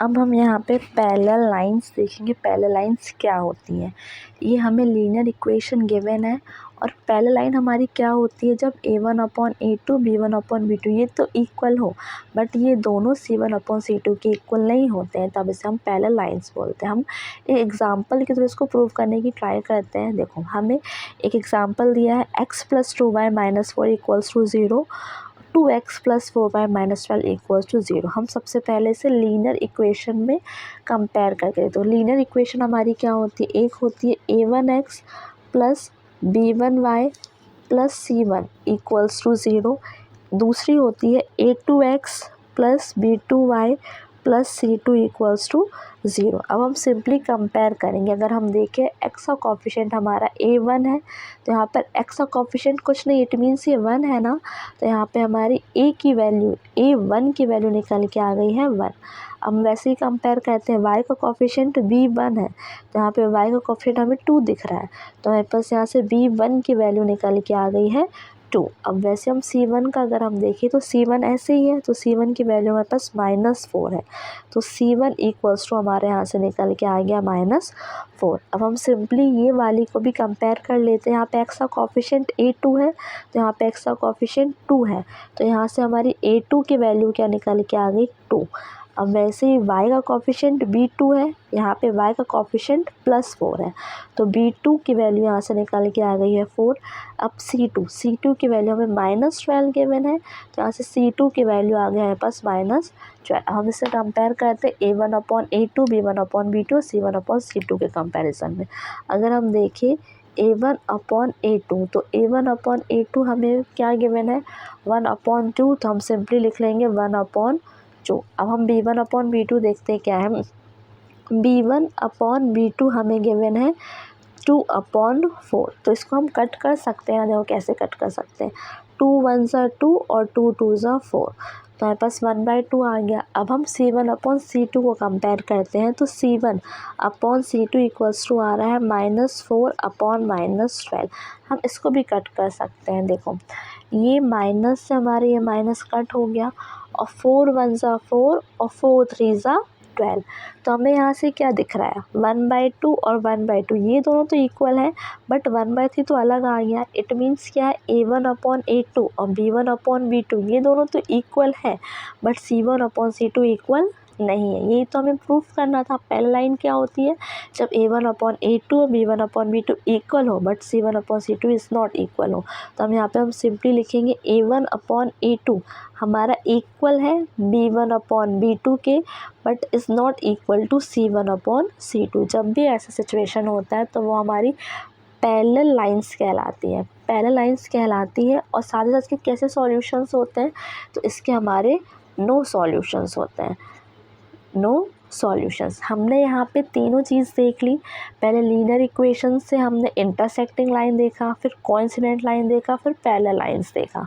अब हम यहाँ पे पैरेलल लाइंस देखेंगे। पैरेलल लाइंस क्या होती हैं? ये हमें लीनियर इक्वेशन गिवन है और पैरेलल लाइन हमारी क्या होती है? जब a1/a2 b1/b2 ये तो इक्वल हो, बट ये दोनों c1/c2 के इक्वल नहीं होते हैं, तब इसे हम पैरेलल लाइंस बोलते हैं। हम एक एग्जांपल के थ्रू इसको प्रूव करने की ट्राई करते हैं। देखो, हमें एक एग्जांपल दिया है x + 2y - 4 = 0, 2x + 4y - 12 = 0। हम सबसे पहले से लीनियर इक्वेशन में कंपेयर करके, तो लीनियर इक्वेशन हमारी क्या होती है? एक होती है a1x + b1y + c1 = 0, दूसरी होती है a2x + b2y + c2 = 0। अब हम सिंपली कंपेयर करेंगे। अगर हम देखें x का कोफिशिएंट हमारा a1 है, तो यहाँ पर x का कोफिशिएंट कुछ नहीं, इट मीन्स ये 1 है ना, तो यहाँ पे हमारी a की वैल्यू, a1 की वैल्यू निकल के आ गई है 1। अब वैसे ही कंपेयर करते हैं, y का कोफिशिएंट b1 है, तो यहाँ पे y का कोफिशिएंट हमें 2 दिख रहा है, तो हमारे पास यहाँ से b1 की वैल्यू निकल के आ गई है 2। अब वैसे हम c1 का अगर हम देखें तो c1 ऐसे ही है, तो c1 की वैल्यू हमारे पास -4 है, तो c1 = हमारे यहाँ से निकल के आ गया -4। अब हम सिंपली ये वाली को भी कंपेयर कर लेते हैं। यहाँ पे x का कोफिशिएंट a2 है, तो यहाँ पे x का कोफिशिएंट 2 है, तो यहाँ से हमारी a2 की वैल्यू क्या निकल के आ गई 2। अब वैसे ही y का कोफिशिएंट b2 है, यहाँ पे y का कोफिशिएंट +4 है, तो b2 की वैल्यू यहाँ से निकल के आ गई है 4। अब c2 की वैल्यू हमें -12 गिवन है, तो यहाँ से c2 की वैल्यू आ गया है पास -12। हम इसे कंपेयर करते हैं a1/a2 b1/b2 c1/c2 के कंपैरिजन में। अगर हम देखें a1/a2, तो a1/a2 हमें क्या गिवन है? 1/2, तो हम सिंपली लिख लेंगे 1/2। अब हम b1/b2 देखते हैं क्या है। b1/b2 हमें गिवन है 2/4, तो इसको हम कट कर सकते हैं। देखो कैसे कट कर सकते हैं, 2 1 ज़ा 2 और 2 2 ज़ा 4, तो हमारे पास 1/2 आ गया। अब हम c1/c2 को कंपेयर करते हैं, तो c1/c2 = आ रहा है -4/-12। हम इसको भी कट कर सकते हैं। देखो, ये माइनस से हमारे ये माइनस कट हो गया, और 4 1 ज़ा 4 और 4 3 ज़ा 12, तो हमें यहाँ से क्या दिख रहा है? 1/2 और 1/2, ये दोनों तो इक्वल है, बट 1/3 तो अलग आ गया। इट मीन्स क्या है? a1/a2 और b1/b2 ये दोनों तो इक्वल है, बट c1/c2 इक्वल नहीं है। यही तो हमें प्रूफ करना था। पहली लाइन क्या होती है? जब a1/a2 और b1/b2 इक्वल हो, but c1/c2 is not equal हो, तो हम यहाँ पे हम सिंपली लिखेंगे a1/a2 हमारा इक्वल है b1/b2 के, but is not equal to c1/c2। जब भी ऐसा सिचुएशन होता है, तो वो हमारी पैरेलल लाइंस कहलाती है। पैरेलल लाइंस कहलाती है, और साथ ही साथ इसके कैसे सॉल्यूशंस होते हैं? तो इसके हमारे नो सॉल्यूशंस होते हैं, नो सॉल्यूशंस। हमने यहाँ पे तीनों चीज़ देख ली। पहले लीनियर इक्वेशन से हमने इंटरसेक्टिंग लाइन देखा, फिर कोइंसिडेंट लाइन देखा, फिर पैरेलल लाइंस देखा।